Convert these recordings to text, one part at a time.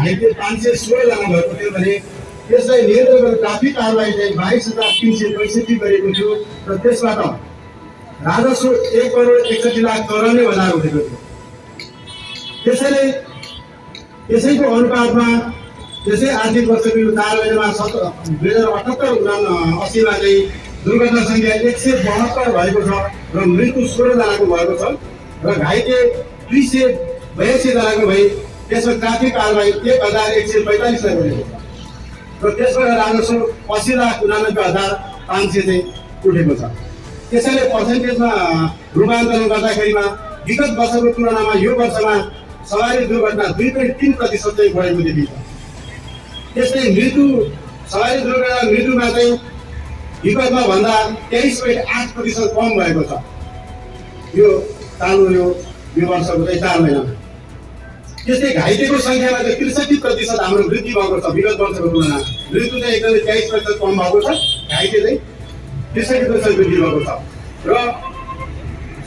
घाइते 516 जना भएको थियो भने त्यसलाई नियन्त्रण गर्न ट्राफिक कारबाही चाहिँ 22,365 गरेको थियो र त्यसबाट राजस्व 1,61,54,000 उठेको थियो। त्यसैको अनुपातमा त्यसै आर्थिक वर्षको यो 4 महिनामा 2078-79 चाहिँ दुर्घटना सङ्ख्या 172 भएको छ र मृत्यु 16 जनाको भएको छ र घाइते 282 जनाको भई त्यसमा ट्राफिक कारबाही 1,145 गरेको छ र त्यसबाट राजस्व 80,89,500 चाहिँ उठेको छ। त्यसैले पर्सेन्टेजमा रूपान्तरण गर्दाखेरिमा विगत वर्षको तुलनामा यो वर्षमा सवारी दुर्घटना 2.3% चाहिँ बढेको देखिन्छ। त्यस्तै सवारी दुर्घटना मृत्युमा चाहिँ विगतमा भन्दा 23.8% कम भएको छ यो वर्षको चाहिँ 4 महिनामा। त्यस्तै घाइतेको सङ्ख्यामा चाहिँ 63% हाम्रो वृद्धि भएको छ विगत वर्षको तुलनामा। मृत्यु चाहिँ एकदमै 23% कम भएको छ, घाइते चाहिँ 63% वृद्धि भएको छ र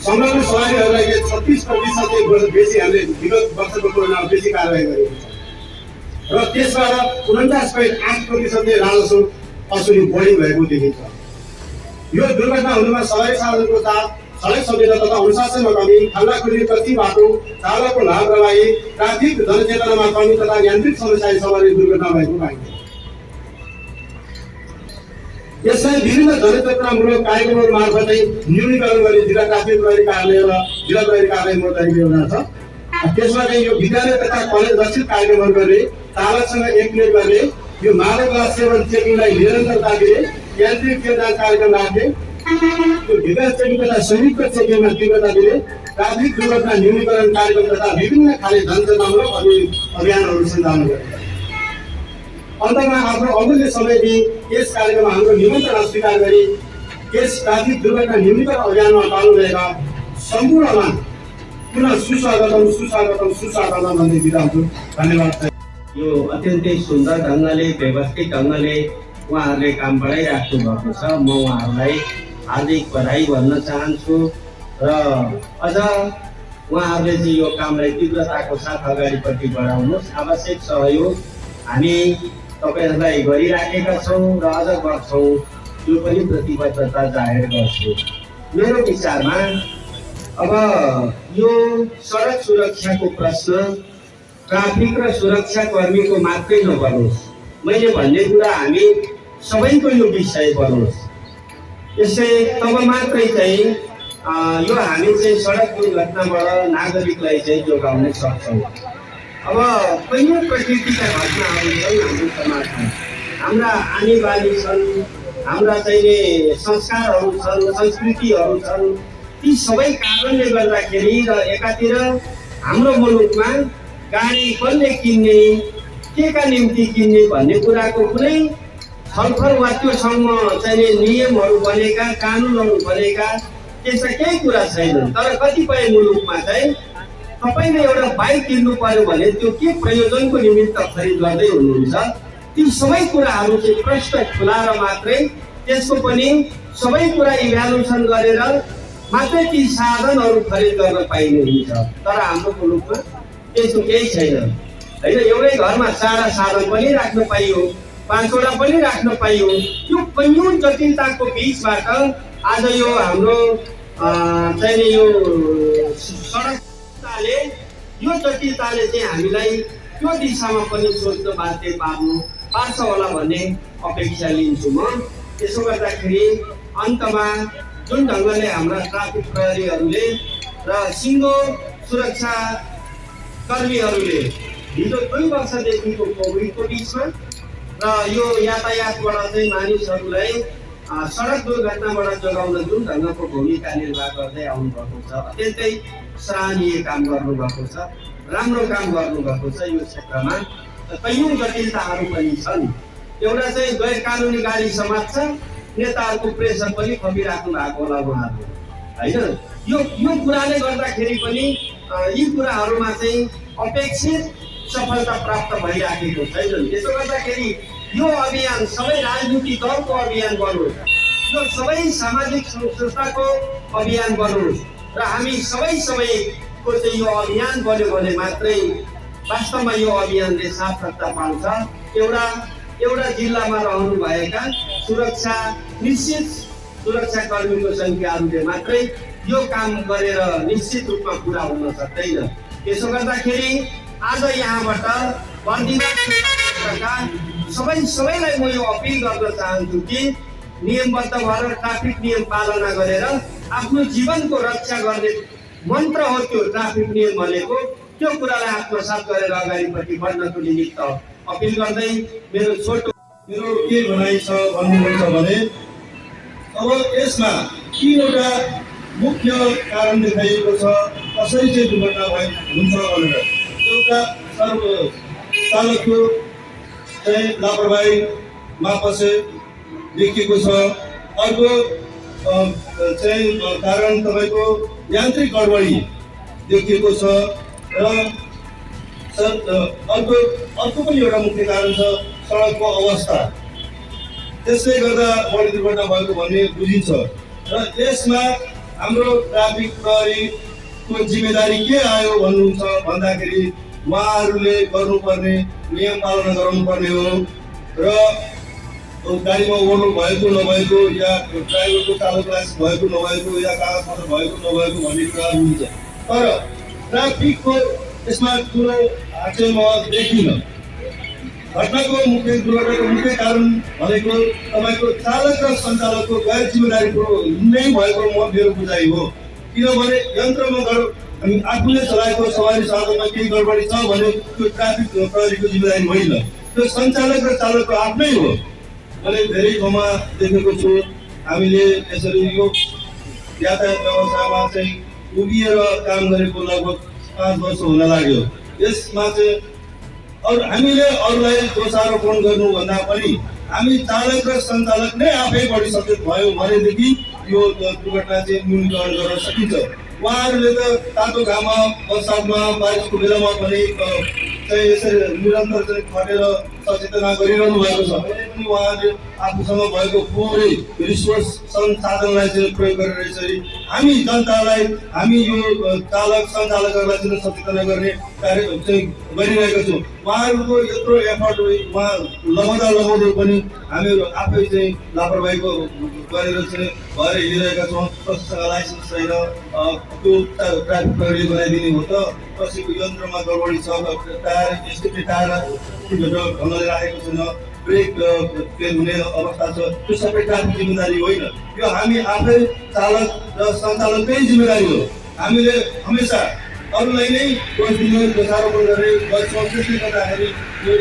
समग्र सवारीहरूलाई 36% चाहिँ बेसी हामीले विगत वर्षको तुलनामा बेसी कारबाही गरेको छ र त्यसबाट 49.8% चाहिँ राजस्व असुली बढी भएको देखिन्छ। यो दुर्घटना हुनुमा सवारी साधनको चाप, सडक संवेदना तथा अनुशासनमा कमी, खाल्डाखुल्डी कच्ची बाटो, चालकको लापरवाही, ट्राफिक जनचेतनामा कमी तथा यान्त्रिक समस्याले सवारी दुर्घटना भएको पाइन्छ। यसलाई विभिन्न जनचेतनामूलक कार्यक्रमहरू मार्फत न्यूनीकरण गर्ने जिल्ला ट्राफिक प्रहरी कार्यालय र जिल्ला प्रहरी कार्यालय मोडदारी योजना छ। त्यसमा चाहिँ यो विद्यालय तथा कलेज रक्षित कार्यक्रमहरू गर्ने, चालकसँग एकमत गर्ने, यो मादक सेवन चेकिङलाई निरन्तरता दिने, यान्त्रिक चेतना कार्यक्रम राख्ने, यो भित्र चेकिङ तथा संयुक्त चेकिङमा तीव्रता दिने, ट्राफिक दुर्घटना न्यूनीकरण कार्यक्रम तथा विभिन्न खाले जनचेतनामूलक अभियानहरू सञ्चालन गर्ने। अन्तमा आफ्नो अमूल्य समय दिई यस कार्यक्रममा हाम्रो निमन्त्रणा स्वीकार गरी यस ट्राफिक दुर्घटना न्यूनीकरण अभियानमा पाल्नु भएका सम्पूर्णमा पुनः सुस्वागतम भन्दै बिदा हुन्छु। धन्यवाद। यो अत्यन्तै सुन्दर ढङ्गले व्यवस्थित ढङ्गले उहाँहरूले काम बढाइराख्नु भएको छ। म उहाँहरूलाई हार्दिक बधाई भन्न चाहन्छु र अझ उहाँहरूले चाहिँ यो कामलाई तीव्रताको साथ अगाडिपट्टि बढाउनुहोस्। आवश्यक सहयोग हामी तपाईँहरूलाई गरिराखेका छौँ र अझ गर्छौँ, यो पनि प्रतिबद्धता जाहेर गर्छु। मेरो विचारमा अब यो सडक सुरक्षाको प्रश्न ट्राफिक र सुरक्षाकर्मीको मात्रै नबनोस्, मैले भन्ने कुरा हामी सबैको यो विषय बनोस्। यसै तब मात्रै चाहिँ यो हामी चाहिँ सडक दुर्घटनाबाट नागरिकलाई चाहिँ जोगाउन सक्छौँ। अब कैयौँ प्रकृतिका घटनाहरू छन् हाम्रो समाजमा, हाम्रा आनी बानी छन्, हाम्रा चाहिँ संस्कारहरू छन्, संस्कृतिहरू छन्। ती सबै कारणले गर्दाखेरि र एकातिर हाम्रो मुलुकमा गाडी कसले किन्ने, के का निम्ति किन्ने भन्ने कुराको कुनै छलफल वा त्योसम्म चाहिँ नियमहरू बनेका, कानुनहरू बनेका त्यस्ता केही कुरा छैनन्। तर कतिपय मुलुकमा चाहिँ तपाईँले एउटा बाइक किन्नु पर्यो भने त्यो के प्रयोजनको निमित्त खरिद गर्दै हुनुहुन्छ, ती सबै कुराहरू चाहिँ प्रश्न खुलाएर मात्रै त्यसको पनि सबै कुरा इभ्यालुएसन गरेर मात्रै ती साधनहरू खरिद गर्न पाइने हुन्छ। तर हाम्रो मुलुकमा त्यस्तो केही छैन होइन। एउटै घरमा 4 साधन पनि राख्न पाइयो, 5वटा पनि राख्न पाइयो। यो कैयौँ जटिलताको बिचबाट आज यो हाम्रो चाहिँ यो सडकताले यो जटिलताले चाहिँ हामीलाई त्यो दिशामा पनि सोच्न बाध्य पार्छ होला भन्ने अपेक्षा लिन्छु म। त्यसो गर्दाखेरि अन्तमा जुन ढङ्गले हाम्रा ट्राफिक प्रहरीहरूले र सिङ्गो सुरक्षा कर्मीहरूले हिजो 2 वर्षदेखिको कोभिडको बिचमा र यो यातायातबाट चाहिँ मानिसहरूलाई सडक दुर्घटनाबाट जोगाउन जुन ढङ्गको भूमिका निर्वाह गर्दै आउनुभएको छ, अत्यन्तै सराहनीय काम गर्नुभएको छ, राम्रो काम गर्नुभएको छ। यो क्षेत्रमा कैयौँ जटिलताहरू पनि छन्। एउटा चाहिँ गैर कानुनी गाडी समात्छ, नेताहरूको प्रेसर पनि खपिराख्नु भएको होला उहाँहरू होइन। यो कुराले गर्दाखेरि पनि यी कुराहरूमा चाहिँ अपेक्षित सफलता प्राप्त भइराखेको छैन। त्यसो गर्दाखेरि यो अभियान सबै राजनीतिक दलको अभियान बनोस्, यो सबै सामाजिक संस्थाको अभियान बनोस् र हामी सबैको चाहिँ यो अभियान बन्यो भने मात्रै वास्तवमा यो अभियानले सार्थकता पाउँछ। एउटा एउटा जिल्लामा रहनुभएका निश्चित सुरक्षाकर्मीको सङ्ख्याहरूले मात्रै यो काम गरेर निश्चित रूपमा पुरा हुन सक्दैन। त्यसो गर्दाखेरि आज यहाँबाट सबैलाई म यो अपिल गर्न चाहन्छु कि नियमबद्ध भएर ट्राफिक नियम पालना गरेर आफ्नो जीवनको रक्षा गर्ने मन्त्र हो त्यो ट्राफिक नियम भनेको। त्यो कुरालाई आत्मसात गरेर अगाडिपट्टि बढ्नको निमित्त अपिल गर्दै मेरो के भनाइ छ भन्नुहुन्छ भने अब यसमा तीनवटा मुख्य कारण देखाइएको छ कसरी चाहिँ दुर्घटना हुन्छ भनेर। एउटा चालकको चाहिँ लापरवाहीमा पछि देखिएको छ। अर्को चाहिँ कारण तपाईँको यान्त्रिक गडबडी देखिएको छ र अर्को पनि एउटा मुख्य कारण छ सडकको अवस्था। त्यसले गर्दा बढी दुर्घटना भएको भन्ने बुझिन्छ र यसमा हाम्रो ट्राफिक प्रहरीको जिम्मेदारी के आयो भन्नुहुन्छ भन्दाखेरि उहाँहरूले गर्नुपर्ने नियम पालना गराउनुपर्ने हो र गाडीमा ओभरलोड भएको नभएको या ड्राइभरको चालक लाइसेन्स भएको नभएको या कागजपत्र भएको नभएको भन्ने कुराहरू हुन्छ। तर ट्राफिकको यसमा ठुलो चाहिँ म देखिनँ। घटनाको दुर्घटनाको मुख्य कारण भनेको तपाईँको चालक र सञ्चालकको गैर जिम्मेदारीको नै भएको मेरो बुझाइ हो। किनभने यन्त्रमा हामी आफूले चलाएको सवारी साधनमा केही गडबडी छ भने त्यो ट्राफिक प्रहरीको जिम्मेदारी होइन, त्यो सञ्चालक र चालकको आफ्नै हो। मैले धेरै ठाउँमा देखेको छु। हामीले यसरी यो यातायात व्यवस्थामा चाहिँ उभिएर काम गरेको लगभग 5 वर्ष हुन लाग्यो। यसमा चाहिँ हामीले अरूलाई दोषारोपण गर्नुभन्दा पनि हामी चालक र सञ्चालक नै आफै बढी सचेत भयो भनेदेखि यो दुर्घटना चाहिँ न्यूनीकरण गर्न सकिन्छ। उहाँहरूले त तातो घाममा बरसातमा बारिसको बेलामा पनि चाहिँ यसरी निरन्तर चाहिँ खटेर सचेतना गरिरहनु भएको छ। अहिले पनि उहाँहरूले आफूसँग भएको पुरै रिसोर्स संसाधनलाई चाहिँ प्रयोग गरेर यसरी हामी जनतालाई हामी यो चालक सञ्चालकहरूलाई चाहिँ सचेतना गर्ने कार्य चाहिँ गरिरहेका छौँ। उहाँहरूको यत्रो एफर्ट उहाँ लगाउँदै पनि हामीहरू आफै चाहिँ लापरवाहीको गरेर चाहिँ भएर हिँडिरहेका छौँ। कसैसँग लाइसेन्स छैन, त्यो ट्राफिक प्रहरीले बनाइदिने हो त कसैको यन्त्रमा गडबडी छ, टायर स्टेपले टायर ढङ्गले राखेको छैन, ब्रेक फेल हुने अवस्था छ, त्यो सबै ट्राफिक जिम्मेदारी होइन। यो हामी आफै चालक र सञ्चालककै जिम्मेदारी हो। हामीले हमेसा अरूलाई नै दोष दिने दोषारोपण गर्ने गर्छौँ। त्यसले गर्दाखेरि यो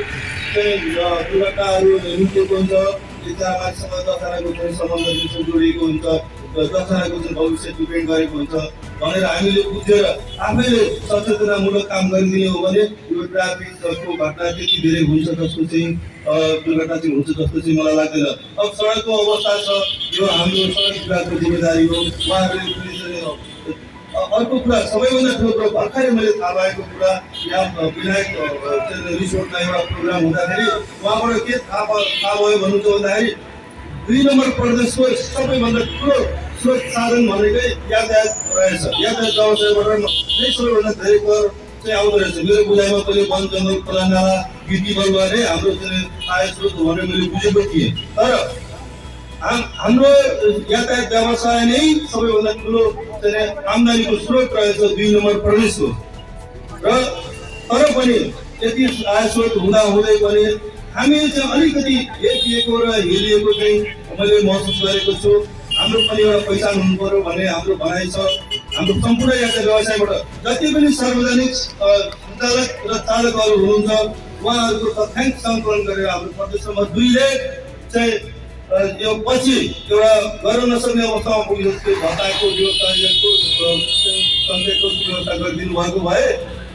चाहिँ दुर्घटनाहरू निम्तिएको हुन्छ। एकजना मान्छेसँग 10 जनाको चाहिँ सम्बन्ध जोडिएको हुन्छ, 10 जनाको चाहिँ भविष्य डिपेन्ड गरेको हुन्छ भनेर हामीले बुझेर आफैले सचेतनामूलक काम गरिदिने हो भने यो ट्राफिकको घटना त्यति धेरै हुन्छ जस्तो चाहिँ दुर्घटना चाहिँ हुन्छ जस्तो चाहिँ मलाई लाग्दैन। अब सडकको अवस्था छ, यो हाम्रो सडक विभागको जिम्मेदारी हो। उहाँहरूले अर्को कुरा सबैभन्दा ठुलो कुरा भर्खरै मैले थाहा भएको कुरा, यहाँ विनायक रिसोर्टमा एउटा प्रोग्राम हुँदाखेरि उहाँबाट के थाहा भयो भन्नुहुन्छ भन्दाखेरि 2 नम्बर प्रदेशको सबैभन्दा ठुलो स्रोत साधन भनेकै यातायात रहेछ। यातायात व्यवसायबाट नै सबैभन्दा धेरै कर चाहिँ आउँदो रहेछ। मेरो बुझाइमा पहिले वन जङ्गल खोला नाला गिटी बलुवा नै हाम्रो चाहिँ आय स्रोत हो भनेर मैले बुझेको थिएँ। तर हाम्रो यातायात व्यवसाय नै सबैभन्दा ठुलो चाहिँ आम्दानीको स्रोत रहेछ 2 नम्बर प्रदेशको। र तर पनि यति आय स्रोत हुँदै पनि हामी चाहिँ अलिकति हेपिएको र हेलिएको चाहिँ मैले महसुस गरेको छु। हाम्रो पनि एउटा पहिचान हुनु पर्यो भन्ने हाम्रो भनाइ छ। हाम्रो सम्पूर्ण यातायात व्यवसायबाट जति पनि सार्वजनिक सञ्चालक र चालकहरू हुनुहुन्छ उहाँहरूको तथ्याङ्क सङ्कलन गरेर हाम्रो प्रदेश नम्बर 2 ले चाहिँ यो पछि एउटा गर्न नसक्ने अवस्थामा पुगिसक्यो। भत्ताको व्यवस्था सङ्केतको व्यवस्था गरिदिनु भएको भए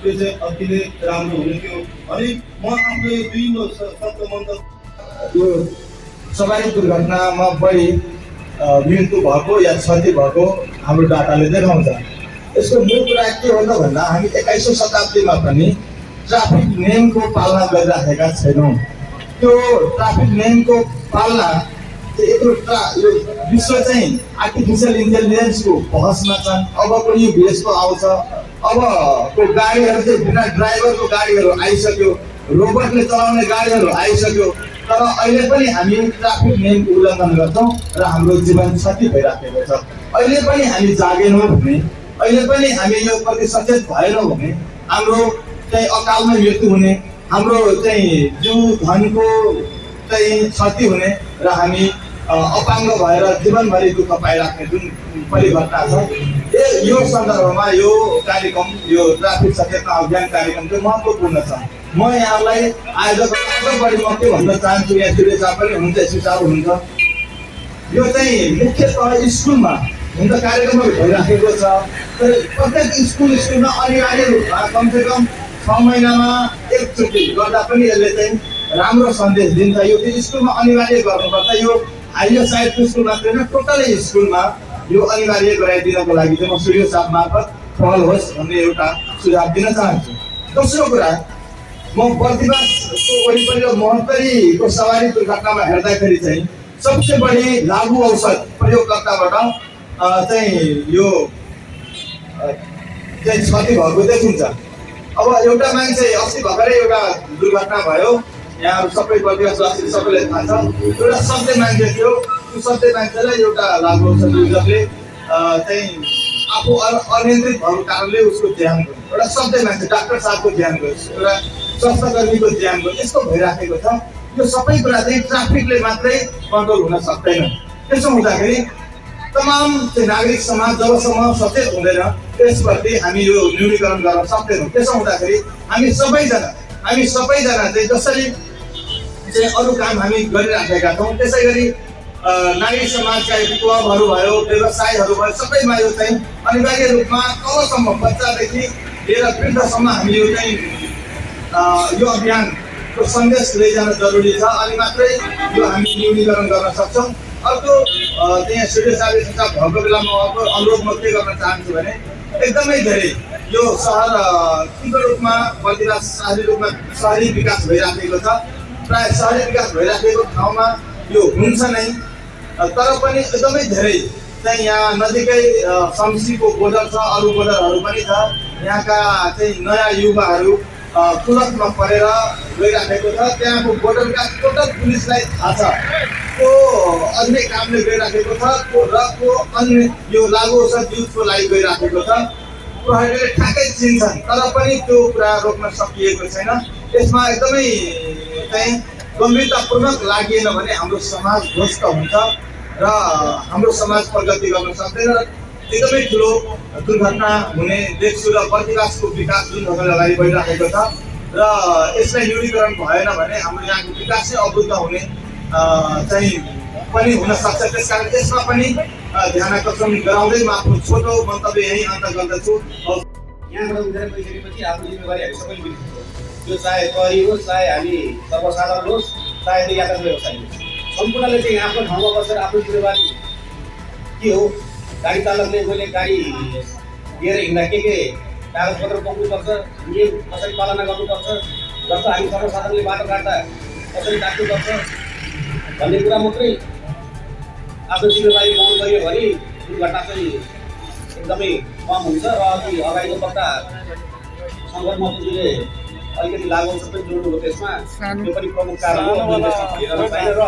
त्यो चाहिँ अति नै राम्रो हुने थियो। अनि म आफ्नो यो 2 शब्द मन्तव्य यो सवारी दुर्घटनामा बढी मृत्यु भएको या क्षति भएको हाम्रो डाटाले देखाउँछ। यसको मूल कुरा के हो त भन्दा हामी 21औं शताब्दीमा पनि ट्राफिक नियमको पालना गरिराखेका छैनौँ। त्यो ट्राफिक नियमको पालना यो विश्व चाहिँ आर्टिफिसियल इन्टेलिजेन्सको बहसमा छन्। अबको युग यस्तो आउँछ अब को गाडीहरू चाहिँ बिना ड्राइभरको गाडीहरू आइसक्यो, रोबोटले चलाउने गाडीहरू आइसक्यो, तर अहिले पनि हामी ट्राफिक नियमको उल्लङ्घन गर्छौँ र हाम्रो जीवन क्षति भइराखेको छ। अहिले पनि हामी जागेनौँ भने, अहिले पनि हामी यो प्रति सचेत भएनौँ भने हाम्रो चाहिँ अकालमा मृत्यु हुने, हाम्रो चाहिँ जीव धनको चाहिँ क्षति हुने र हामी अपाङ्ग भएर जीवनभरि दुःख पाइराख्ने जुन परिघटना छ, यो सन्दर्भमा यो कार्यक्रम, यो ट्राफिक सचेतना अभियान कार्यक्रम चाहिँ महत्त्वपूर्ण छ। म यहाँलाई आयोजक अझ बढी म के भन्न चाहन्छु, यहाँ सुरेश साहब पनि हुनुहुन्छ, एसपी साहब हुनुहुन्छ, यो चाहिँ मुख्यतः स्कुलमा हुन त कार्यक्रमहरू भइराखेको छ, तर प्रत्येक स्कुलमा अनिवार्य रूपमा कमसेकम 6 महिनामा एकचोटि गर्दा पनि यसले चाहिँ राम्रो सन्देश दिन्छ। यो चाहिँ स्कुलमा अनिवार्य गर्नुपर्छ। यो हायर साइडको स्कुल मात्रै होइन, टोटलै स्कुलमा यो अनिवार्य गराइदिनको लागि चाहिँ म सूर्य साहब मार्फत पहल होस् भन्ने एउटा सुझाव दिन चाहन्छु। दोस्रो कुरा, म बर्दिवासको वरिपरि र महोत्तरीको सवारी दुर्घटनामा हेर्दाखेरि चाहिँ सबसे बढी लागु औषध प्रयोगकर्ताबाट चाहिँ यो चाहिँ क्षति भएको देखिन्छ। अब एउटा मान्छे अस्ति भर्खरै एउटा दुर्घटना भयो, यहाँ सबै बर्दिवासवासी सबैलाई थाहा छ, एउटा सधैँ मान्छे थियो, त्यो सधैँ मान्छेलाई एउटा लागु औषध युजकले चाहिँ आफू अनियन्त्रित भएको कारणले उसको ज्यान गयो, एउटा सधैँ मान्छे डाक्टर साहबको ज्यान गयो, एउटा स्वास्थ्यकर्मीको ज्यान गयो, यस्तो भइराखेको छ। यो सबै कुरा चाहिँ ट्राफिकले मात्रै कन्ट्रोल हुन सक्दैन। त्यसो हुँदाखेरि तमाम चाहिँ नागरिक समाज जबसम्म सचेत हुँदैन त्यसप्रति हामी यो न्यूनीकरण गर्न सक्दैनौँ। त्यसो हुँदाखेरि हामी सबैजना चाहिँ जसरी चाहिँ अरू काम हामी गरिराखेका छौँ, त्यसै गरी नागरिक समाजका क्लबहरू भयो, व्यवसायहरू भयो, सबैमा यो चाहिँ अनिवार्य रूपमा तलसम्म बच्चादेखि लिएर वृद्धसम्म हामी यो चाहिँ यो अभियानको सन्देश लैजान जरुरी छ, अनि मात्रै यो हामी न्यूनीकरण गर्न सक्छौँ। अर्को त्यहाँ सूर्य साहबले भएको बेलामा अर्को अनुरोध म के गर्न चाहन्छु भने एकदमै धेरै यो सहर तीव्र रूपमा बर्दिवास शहरी विकास भइराखेको छ। प्रायः शहरी विकास भइराखेको ठाउँमा यो हुन्छ नै, तर पनि एकदमै धेरै चाहिँ यहाँ नजिकै शमसीको बोर्डर छ, अरू बोर्डरहरू पनि छ। यहाँका चाहिँ नयाँ युवाहरू कुलतमा परेर गइराखेको छ। त्यहाँको बोर्डरका टोटल पुलिसलाई थाहा छ को अन्य कामले गइराखेको छ र को अन्य यो लागु औषध युजको लागि गइराखेको छ। प्रहरीले ठ्याक्कै चिन्छन्, तर पनि त्यो कुरा रोक्न सकिएको छैन। यसमा एकदमै चाहिँ गम्भीरतापूर्वक लागिएन भने हाम्रो समाज ध्वस्त हुन्छ र हाम्रो समाज प्रगति गर्न सक्दैन र एकदमै ठुलो दुर्घटना हुने देख्छु। र बर्दिवासको विकास जुन ढङ्गले अगाडि बढिराखेको छ र यसलाई न्यूनीकरण भएन भने हाम्रो यहाँको विकास चाहिँ अवरुद्ध हुने चाहिँ पनि हुन सक्छ। त्यसकारण यसमा पनि ध्यान आकर्षण गराउँदै म आफ्नो छोटो मन्तव्य यही अन्त गर्दछु। यहाँबाट उठेर गइसकेपछि आफ्नो जिम्मेवारी हामी सबैले बिर्सिन्छौँ। त्यो चाहे प्रहरी होस्, चाहे हामी सर्वसाधारण होस्, चाहे त्यो यातायात व्यवसायी होस्, सम्पूर्णले चाहिँ आफ्नो ठाउँमा बसेर आफ्नो जिम्मेवारी के हो, गाडी चालकले मैले गाडी लिएर हिँड्दा के कागजपत्र बोक्नुपर्छ, नियम कसरी पालना गर्नुपर्छ, जस्तो हामी सर्वसाधारणले बाटो काट्दा कसरी काट्नुपर्छ भन्ने कुरा मात्रै आफ्नो जिम्मेवारी पालन गरियो भने दुर्घटना चाहिँ एकदमै कम हुन्छ। र अघि अगाडिको वक्ता शङ्कर महतोजीले अलिकति लागु औषध पनि जोड्नुभयो, त्यसमा त्यो पनि प्रमुख कारण हो। र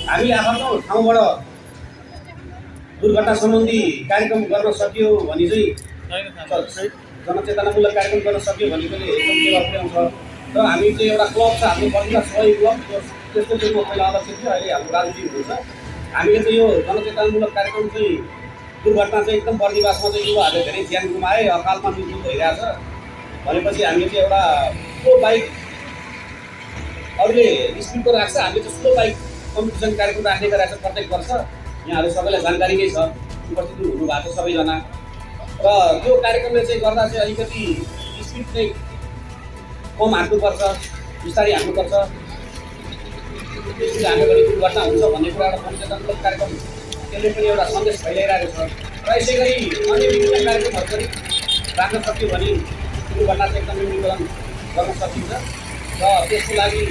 हामीले आफ्नो ठाउँबाट दुर्घटना सम्बन्धी कार्यक्रम गर्न सकियो भने चाहिँ जनचेतनामूलक कार्यक्रम गर्न सक्यो भने पनि एकदम टेवा पुर्याउँछ। र हामी चाहिँ एउटा क्लब छ, हाम्रो बर्दिवास सहयोग क्लब, त्यसको चाहिँ म पहिला अध्यक्ष थियो, अहिले हाम्रो राजनीति हुनुहुन्छ। हामीले चाहिँ यो जनचेतनामूलक कार्यक्रम चाहिँ दुर्घटना चाहिँ एकदम बर्दिवासमा चाहिँ युवाहरूले धेरै ज्यान गुमाए, अकालमा मृत्यु भइरहेछ भनेपछि हामीले चाहिँ एउटा स्लो बाइक अरूले स्पिडको राख्छ, हामीले चाहिँ स्लो बाइक कम्पिटिसन कार्यक्रम राख्ने गरेको छ प्रत्येक वर्ष। यहाँहरू सबैलाई जानकारी नै छ, उपस्थित हुनुभएको छ सबैजना। र त्यो कार्यक्रमले चाहिँ गर्दा चाहिँ अलिकति स्पिड चाहिँ कम हान्नुपर्छ, बिस्तारै हान्नुपर्छ, त्यसले हाम्रो गरी दुर्घटना हुन्छ भन्ने कुरा एउटा जनचेतनामूलक कार्यक्रम त्यसले पनि एउटा सन्देश फैलाइरहेको छ। र यसै गरी अन्य विभिन्न कार्यक्रमहरू पनि राख्न सक्यो भने दुर्घटना चाहिँ एकदम न्यूनीकरण गर्न सकिन्छ। र त्यसको लागि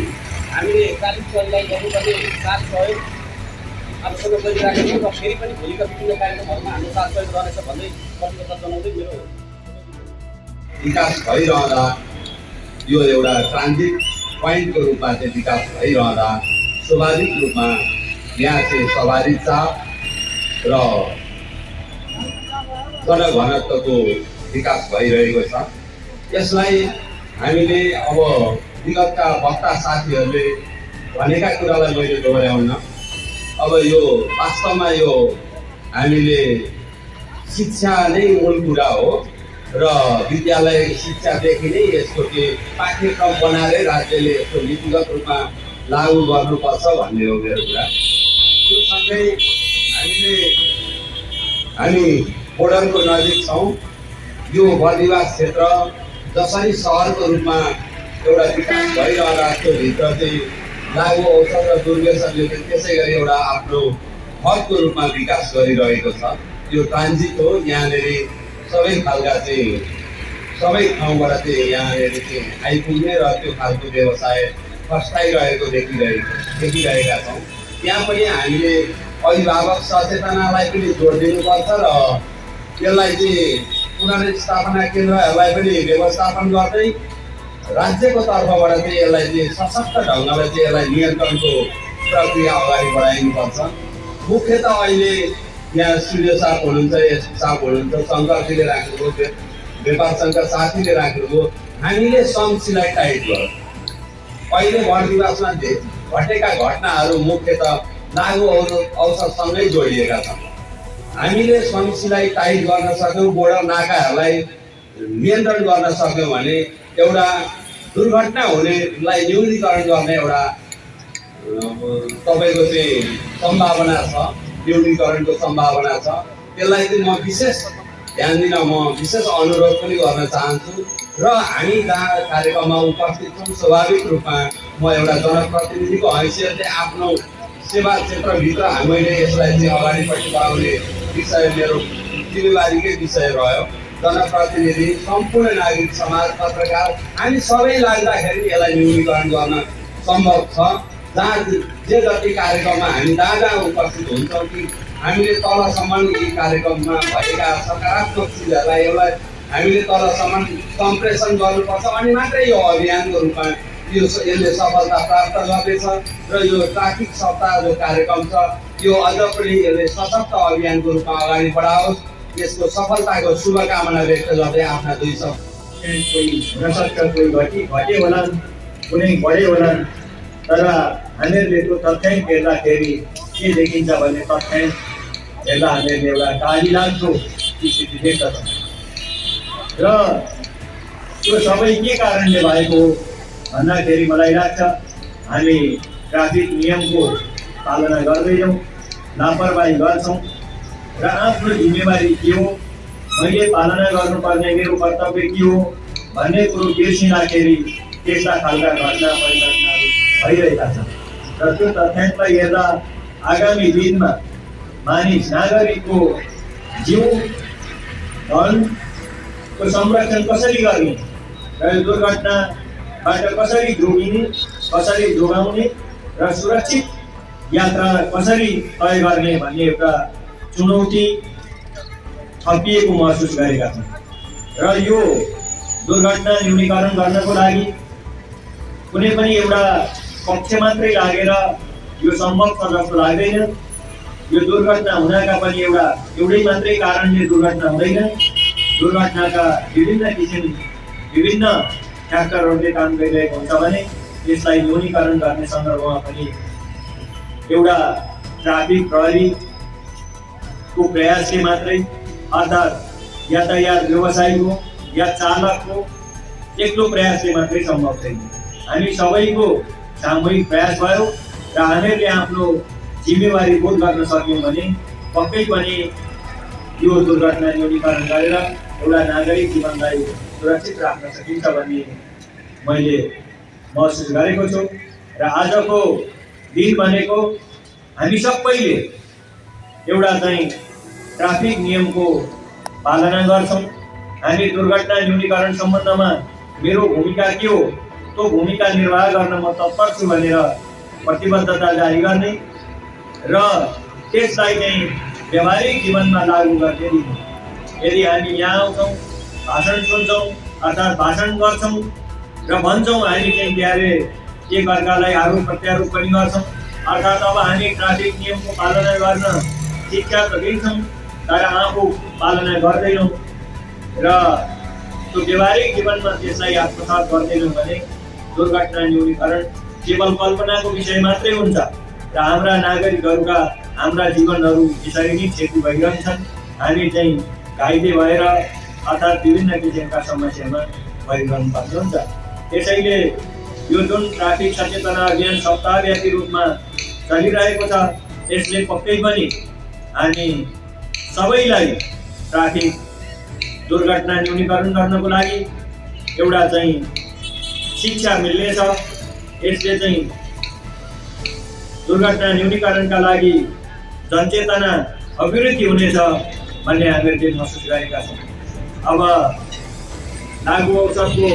हामीले ट्राफिक प्रहरीलाई गर्नुपर्ने साथ सहयोग आफूसँग गरिराखेको छौँ र फेरि पनि भोलिका विभिन्न कार्यक्रमहरूमा हाम्रो साथ सहयोग रहनेछ भन्दै प्रतिबद्धता जनाउँदै मेरो विकास भइरहँदा यो एउटा ट्रान्जिट पोइन्टको रूपमा चाहिँ विकास भइरहँदा स्वाभाविक रूपमा यहाँ चाहिँ सवारी चाप र जनघनत्वको विकास भइरहेको छ। यसलाई हामीले अब विगतका वक्ता साथीहरूले भनेका कुरालाई मैले दोहोऱ्याउन, अब यो वास्तवमा यो हामीले शिक्षा नै मूल कुरा हो र विद्यालय शिक्षादेखि नै यसको चाहिँ पाठ्यक्रम बनाएरै राज्यले यसको नीतिगत रूपमा लागू गर्नुपर्छ भन्ने हो मेरो कुरा। त्यो सँगै हामी बोर्डरको नजिक छौँ। यो बर्दिवास क्षेत्र जसरी सहरको रूपमा एउटा विकास भइरहँदा त्यो भित्र चाहिँ लागु औषध र दुर्व्यसनले त्यसै गरी एउटा आफ्नो हदको रूपमा विकास गरिरहेको छ। यो ट्रान्जिट हो, यहाँनिर सबै खालका चाहिँ सबै ठाउँबाट चाहिँ यहाँनिर चाहिँ आइपुग्ने र त्यो खालको व्यवसाय फस्टाइरहेको देखिरहेका छौँ। त्यहाँ पनि हामीले अभिभावक सचेतनालाई पनि जोड दिनुपर्छ र यसलाई चाहिँ पुनर्स्थापना केन्द्रहरूलाई पनि व्यवस्थापन गर्दै राज्यको तर्फबाट चाहिँ यसलाई चाहिँ सशक्त ढङ्गले चाहिँ यसलाई नियन्त्रणको प्रक्रिया अगाडि बढाइनुपर्छ। मुख्य त अहिले यहाँ सूर्य साप हुनुहुन्छ, एसपी साप हुनुहुन्छ, शङ्करजीले राख्नुभयो, व्यापार सङ्घका साथीले राख्नुभयो। हामीले सम्सीलाई टाइट गर्यो। अहिले बर्दिवासमा घटेका घटनाहरू मुख्यतः लागु औषधसँगै जोडिएका छन्। हामीले सम्सीलाई टाइट गर्न सक्यौँ, बोर्डर नाकाहरूलाई नियन्त्रण गर्न सक्यौँ भने एउटा दुर्घटना हुनेलाई न्यूनीकरण गर्ने एउटा तपाईँको चाहिँ सम्भावना छ, न्यूनीकरणको सम्भावना छ। त्यसलाई चाहिँ म विशेष ध्यान दिन विशेष अनुरोध पनि गर्न चाहन्छु र हामी जहाँ कार्यक्रममा उपस्थित छौँ स्वाभाविक रूपमा म एउटा जनप्रतिनिधिको हैसियतले आफ्नो सेवा क्षेत्रभित्र हामीले यसलाई चाहिँ अगाडिपट्टि बढाउने विषय मेरो जिम्मेवारीकै विषय रह्यो। जनप्रतिनिधि, सम्पूर्ण नागरिक समाज, पत्रकार हामी सबै लाग्दाखेरि यसलाई न्यूनीकरण गर्न सम्भव छ। जहाँ जे जति कार्यक्रममा हामी जहाँ उपस्थित हुन्छौँ कि हामीले तलसम्म यी कार्यक्रममा भएका सकारात्मक चिजहरूलाई यसलाई हामीले तलसम्म कम्प्रेसन गर्नुपर्छ अनि मात्रै यो अभियानको रूपमा यसले सफलता प्राप्त गर्नेछ र यो ट्राफिक सप्ताह जो कार्यक्रम छ यो अझ पनि यसले सशक्त अभियानको रूपमा अगाडि बढाओस्। यसको सफलताको शुभकामना व्यक्त गर्दै आफ्ना दुई शब्द कोही हुनसक्छ, कोही घटे होलान्, कुनै बढे होलान्, तर हामीहरूले त्यो तथ्याङ्क हेर्दाखेरि के देखिन्छ भने तथ्याङ्क हेर्दा हामीहरूले एउटा गाली लाग्दो स्थिति देख्दछ र त्यो सबै के कारणले भएको हो भन्दाखेरि मलाई लाग्छ हामी ट्राफिक नियमको पालना गर्दैनौँ, लापरवाही गर्छौँ र आफ्नो जिम्मेवारी के हो, मैले पालना गर्नुपर्ने मेरो कर्तव्य के हो भन्ने कुरो बिर्सिँदाखेरि त्यस्ता खालका घटना परिघटनाहरू भइरहेका छन् र त्यो तथ्याङ्कलाई हेर्दा आगामी दिनमा मानिस नागरिकको जीव धनको संरक्षण कसरी गर्ने र यो दुर्घटनाबाट कसरी जोगिने, कसरी जोगाउने र सुरक्षित यात्रा कसरी तय गर्ने भन्ने एउटा चुनौती थपिएको महसुस गरेका छन् र यो दुर्घटना न्यूनीकरण गर्नको लागि कुनै पनि एउटा पक्ष मात्रै लागेर यो सम्भव छ जस्तो लाग्दैन। यो दुर्घटना हुनका पनि एउटै मात्रै कारणले दुर्घटना हुँदैन। दुर्घटनाका विभिन्न फ्याक्टरहरूले काम गरिरहेको हुन्छ भने यसलाई न्यूनीकरण गर्ने सन्दर्भमा पनि एउटा ट्राफिक प्रहरीको प्रयासले मात्रै अर्थात् यातायात व्यवसायीको या चालकको एक्लो प्रयासले मात्रै सम्भव छैन। हामी सबैको सामूहिक प्रयास भयो र हामीहरूले आफ्नो जिम्मेवारी बोध गर्न सक्यौँ भने पक्कै पनि यो दुर्घटना न्यूनीकरण गरेर एउटा नागरिक जीवनलाई सुरक्षित राख्न सकिन्छ भन्ने मैले महसुस गरेको छु र आजको दिन भनेको हामी सबैले एउटा चाहिँ ट्राफिक नियमको पालना गर्छौँ। हामी दुर्घटना न्यूनीकरण सम्बन्धमा मेरो भूमिका के हो त्यो भूमिका निर्वाह गर्न म तत्पर छु भनेर प्रतिबद्धता जारी गर्ने र त्यसलाई चाहिँ व्यावहारिक जीवनमा लागू गर्ने। यदि हामी यहाँ आउँछौँ, भाषण सुन्छौँ, अर्थात् भाषण गर्छौँ र भन्छौँ हामी चाहिँ बिहारे एकअर्कालाई आरोप प्रत्यारोप पनि गर्छौँ। अर्थात् अब हामी ट्राफिक नियमको पालना गर्न शिक्षा त दिन्छौँ तर आफू पालना गर्दैनौँ र त्यो व्यवहारिक जीवनमा त्यसलाई आत्मसात गर्दैनौँ भने दुर्घटना न्यूनीकरण केवल कल्पनाको विषय मात्रै हुन्छ र हाम्रा नागरिकहरूका हाम्रा जीवनहरू यसरी नै क्षति भइरहन्छन्। हामी चाहिँ घाइते भएर अर्थात् विभिन्न किसिमका समस्यामा परिरहनु पर्ने हुन्छ। त्यसैले यो जुन ट्राफिक सचेतना अभियान सप्ताहव्यापी रूपमा चलिरहेको छ यसले पक्कै पनि हामी सबैलाई ट्राफिक दुर्घटना न्यूनीकरण गर्नको लागि एउटा चाहिँ शिक्षा मिल्नेछ। यसले चाहिँ दुर्घटना न्यूनीकरणका लागि जनचेतना अभिवृद्धि हुनेछ भन्ने हामीहरूले महसुस गरेका छौँ। अब लागु औषधको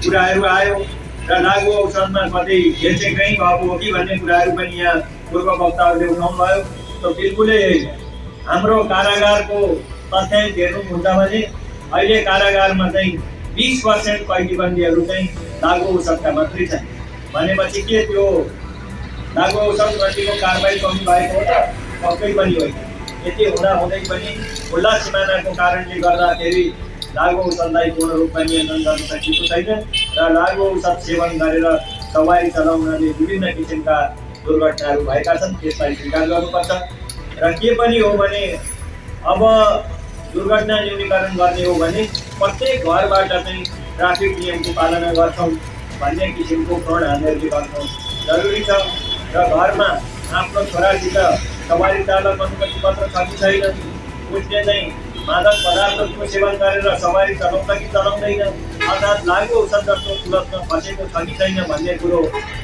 कुराहरू आयो र लागु औषधमा कतै घेचेक्राइ भएको हो कि भन्ने कुराहरू पनि यहाँ पूर्व वक्ताहरूले उठाउनु भयो। त बिल्कुलै हाम्रो कारागारको तथ्याङ्क हेर्नुहुन्छ भने अहिले कारागारमा चाहिँ 20% कैदीबन्दीहरू चाहिँ लागु औषधका मात्रै छन्। भनेपछि के त्यो लागु औषधप्रतिको कारबाही कमी भएको हो त? पक्कै पनि होइन। यति हुँदाहुँदै पनि खुल्ला सिमानाको कारणले गर्दाखेरि लागु औषधलाई पूर्ण रूपमा नियन्त्रण गर्न सकिएको छैन र लागु औषध सेवन गरेर सवारी चलाउनाले विभिन्न किसिमका दुर्घटनाहरू भएका छन्। त्यसलाई स्वीकार गर्नुपर्छ र के पनि हो भने अब दुर्घटना न्यूनीकरण गर्ने हो भने प्रत्येक घरबाट चाहिँ ट्राफिक नियमको पालना गर्छौँ भन्ने किसिमको प्रण हामीहरूले गर्नु जरुरी छ र घरमा आफ्नो छोरासित सवारी चालक अनुमति पत्र छ कि छैन, उसले चाहिँ मादक पदार्थको सेवन गरेर सवारी चलाउँछ कि चलाउँदैन, अर्थात् लागु औषध जस्तो कुलतमा फसेको छ कि छैन भन्ने कुरो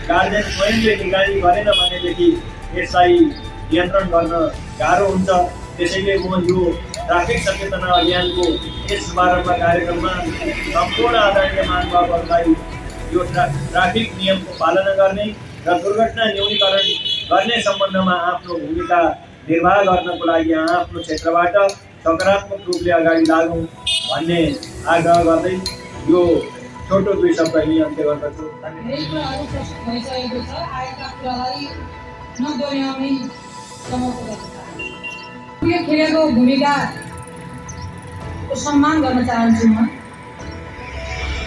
गार्जेन स्वयंले निगरानी गरेन भनेदेखि यसलाई नियन्त्रण गर्न गाह्रो हुन्छ। त्यसैले म यो ट्राफिक सचेतना अभियानको यस शुभारम्भ कार्यक्रममा सम्पूर्ण आदरणीय महानुभावहरूलाई यो ट्राफिक नियमको पालना गर्ने र दुर्घटना न्यूनीकरण गर्ने सम्बन्धमा आफ्नो भूमिका निर्वाह गर्नको लागि आफ्नो क्षेत्रबाट सकारात्मक रूपले अगाडि लागौँ भन्ने आग्रह गर्दै यो छोटो 2 शब्द यही अन्त्य गर्दछु। धेरै कुराहरू प्रस्तुत भइसकेको छ। आएका कुरालाई नदोहोऱ्याउने समूहको गर्छ। यो खेलेको भूमिकाको सम्मान गर्न चाहन्छु म।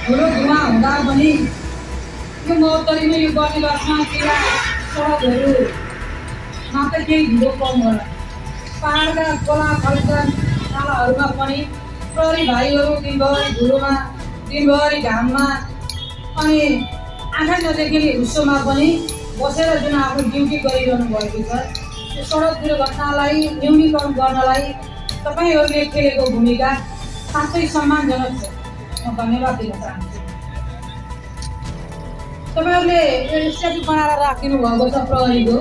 ठुलो धुवा हुँदा पनि यो महोत्तरीमा यो बर्दिवासमा किरा सडकहरू मात्र केही धुलो कम होला। पहाडका खोला खल्का नालाहरूमा पनि प्रहरी भाइहरू दिनभरि धुलोमा दिनभरि घाममा अनि आँखा नदेख्ने हुस्सोमा पनि बसेर जुन आफ्नो ड्युटी गरिरहनु भएको छ, यो सडक दुर्घटनालाई न्यूनीकरण गर्नलाई तपाईँहरूले खेलेको भूमिका साँच्चै सम्मानजनक छ। म धन्यवाद दिन चाहन्छु। तपाईँहरूले यो स्ट्याचु बनाएर राखिदिनु भएको छ प्रहरीको,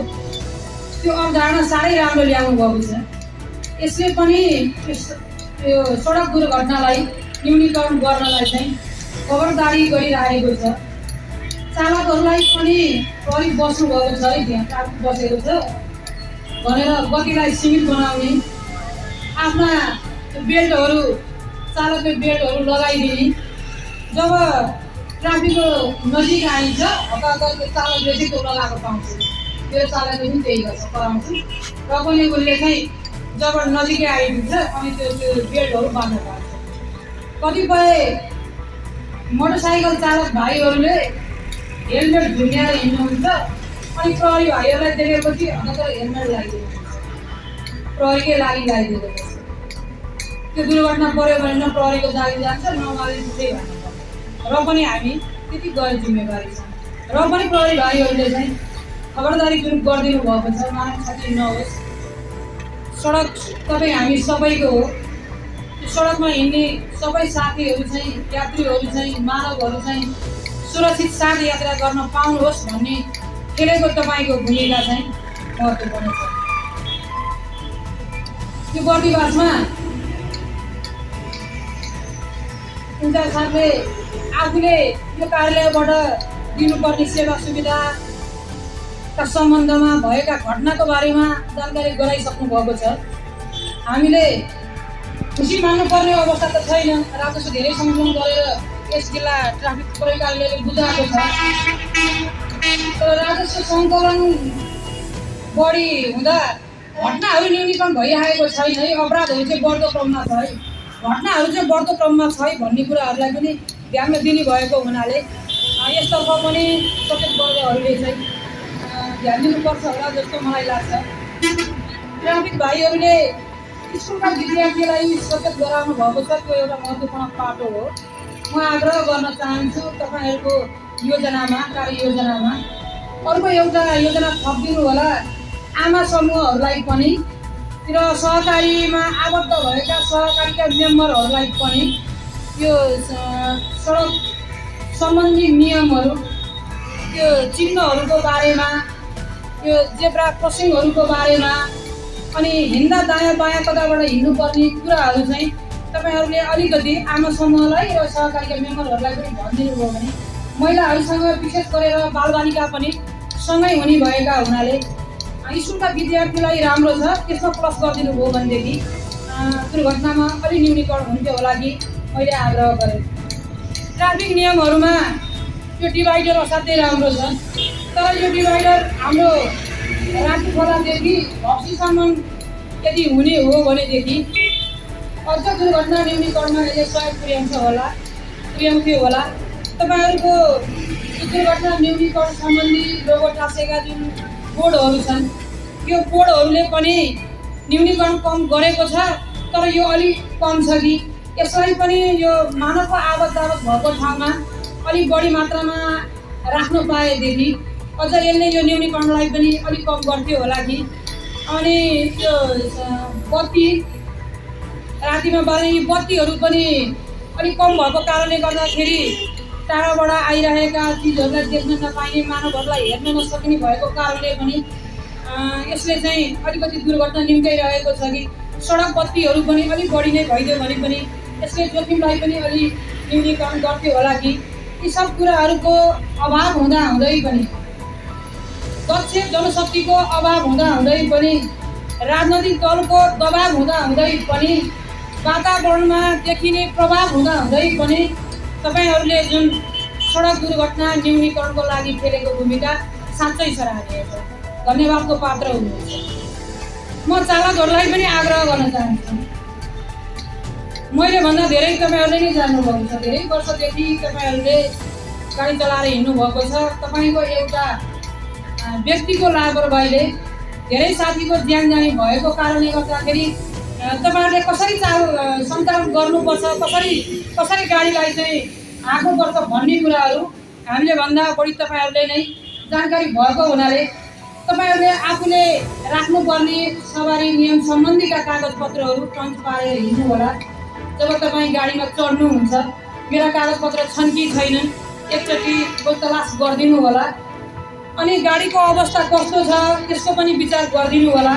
त्यो अवधारणा साह्रै राम्रो ल्याउनु भएको छ। यसले पनि यो सडक दुर्घटनालाई न्यूनीकरण गर्नलाई चाहिँ खबरदारी गरिरहेको छ। चालकहरूलाई पनि प्रहरी बस्नुभएको छ है, त्यहाँ ट्राफिक बसेको छ भनेर गतिलाई सीमित बनाउने, आफ्ना बेल्टहरू चालकले बेल्टहरू लगाइदिने। जब ट्राफिकको नजिक आइन्छ हताहत चालकले चाहिँ त्यो लगाएको पाउँछ, मेरो चालकले पनि त्यही गर्छ कराउँछु र पनि उसले चाहिँ जब नजिकै आइपुग्छ अनि त्यो बेल्टहरू बाँध्नु पर्छ। कतिपय मोटरसाइकल चालक भाइहरूले हेलमेट झुन्याएर हिँड्नुहुन्छ अनि प्रहरी भाइहरूलाई देखेपछि अन्त हेलमेट लगाइदिनुहुन्छ, प्रहरीकै लागि लगाइदिएको छ। त्यो दुर्घटना पऱ्यो भने न प्रहरीको लागि जान्छ न उहाँले त्यही भन्नुपर्छ। र पनि हामी त्यति गैर जिम्मेवारी छ र पनि प्रहरी भाइहरूले चाहिँ खबरदारी जुन गरिदिनु भएको छ, मानव क्षति नहोस्। सडक तपाईँ हामी सबैको हो। त्यो सडकमा हिँड्ने सबै साथीहरू चाहिँ यात्रीहरू चाहिँ मानवहरू चाहिँ सुरक्षित साथ यात्रा गर्न पाउनुहोस् भन्ने खेलेको तपाईँको भूमिका चाहिँ महत्त्वपूर्ण छ। यो बर्दिवासमा इन्चार्ज साहबले आफूले यो कार्यालयबाट दिनुपर्ने सेवा सुविधाका सम्बन्धमा भएका घटनाको बारेमा जानकारी गराइसक्नु भएको छ। हामीले खुसी मान्नुपर्ने अवस्था त छैन। राजस्व धेरै सङ्कलन गरेर यस जिल्ला ट्राफिक प्रयोगकारीले बुझाएको छ। तर राजस्व सङ्कलन बढी हुँदा घटनाहरू न्यूनीकरण भइरहेको छैन है, अपराधहरू चाहिँ बढ्दो क्रममा छ है, घटनाहरू चाहिँ बढ्दो क्रममा छ है भन्ने कुराहरूलाई पनि ध्यानमा दिने भएको हुनाले यसतर्फ पनि सचेत वर्गहरूले चाहिँ ध्यान दिनुपर्छ होला जस्तो मलाई लाग्छ। ट्राफिक भाइहरूले स्कुलका विद्यार्थीलाई सचेत गराउनु भएको छ, त्यो एउटा महत्त्वपूर्ण पाटो हो। म आग्रह गर्न चाहन्छु तपाईँहरूको योजनामा, कार्ययोजनामा अर्को एउटा योजना थपिदिनु होला आमा समूहहरूलाई पनि र सहकारीमा आबद्ध भएका सहकारीका मेम्बरहरूलाई पनि यो सडक सम्बन्धी नियमहरू, त्यो चिन्हहरूको बारेमा, यो जेब्रा क्रसिङहरूको बारेमा अनि हिँड्दा दायाँ बायाँ कताबाट हिँड्नुपर्ने कुराहरू चाहिँ तपाईँहरूले अलिकति आमा समूहलाई र सहकारीका मेम्बरहरूलाई पनि भनिदिनु भयो भने महिलाहरूसँग विशेष गरेर बालबालिका पनि सँगै हुने भएका हुनाले स्कुलका विद्यार्थीलाई राम्रो छ, त्यसमा प्लस गरिदिनु भयो भनेदेखि दुर्घटनामा अलि न्यूनीकरण हुन्थ्यो होला कि मैले आग्रह गरेँ। ट्राफिक नियमहरूमा यो डिभाइडर असाध्यै राम्रो छ, तर यो डिभाइडर हाम्रो राति खोलादेखि भक्सीसम्म यदि हुने हो भनेदेखि अझ दुर्घटना न्यूनीकरणमा यसले सहयोग पुर्याउँथ्यो होला। तपाईँहरूको दुर्घटना न्यूनीकरण सम्बन्धी लोगो टाँसेका जुन बोर्डहरू छन्, यो बोर्डहरूले पनि न्यूनीकरण कम गरेको छ, तर यो अलिक कम छ कि यसलाई पनि यो मानवको आवत भएको ठाउँमा अलिक बढी मात्रामा राख्नु पाएदेखि अझ यसले यो न्यूनीकरणलाई पनि अलिक कम गर्थ्यो होला कि। अनि त्यो बत्ती रातिमा बाल्ने यी बत्तीहरू पनि अलिक कम भएको कारणले गर्दाखेरि टाढाबाट आइरहेका चिजहरूलाई देख्न नपाइने, मानवहरूलाई हेर्न नसकिने भएको कारणले पनि यसले चाहिँ अलिकति दुर्घटना निम्त्याइरहेको छ कि सडक बत्तीहरू पनि अलिक बढी नै भइदियो भने पनि यसले जोखिमलाई पनि अलिक न्यूनीकरण गर्थ्यो होला कि। यी सब कुराहरूको अभाव हुँदाहुँदै पनि, दक्ष जनशक्तिको अभाव हुँदाहुँदै पनि, राजनैतिक दलको दबाव हुँदाहुँदै पनि, वातावरणमा देखिने प्रभाव हुँदाहुँदै पनि तपाईँहरूले जुन सडक दुर्घटना न्यूनीकरणको लागि खेलेको भूमिका साँच्चै सराहनीय छ, धन्यवादको पात्र हुनुहुन्छ। म चालकहरूलाई पनि आग्रह गर्न चाहन्छु, मैले भन्दा धेरै तपाईँहरूले नै जान्नुभएको छ, धेरै वर्षदेखि तपाईँहरूले गाडी चलाएर हिँड्नुभएको छ। तपाईँको एउटा व्यक्तिको लापरवाहीले धेरै साथीको ज्यान जाने भएको कारणले गर्दाखेरि तपाईँहरूले कसरी सञ्चालन गर्नुपर्छ, कसरी गाडीलाई चाहिँ हाँक्नुपर्छ भन्ने कुराहरू हामीले भन्दा बढी तपाईँहरूले नै जानकारी भएको हुनाले तपाईँहरूले आफूले राख्नुपर्ने सवारी नियम सम्बन्धीका कागजपत्रहरू टन्च पारेर हिँड्नु होला। जब तपाईँ गाडीमा चढ्नुहुन्छ मेरा कागजपत्र छन् कि छैनन् एकचोटि तलास गरिदिनु होला। अनि गाडीको अवस्था कस्तो छ त्यसको पनि विचार गरिदिनु होला।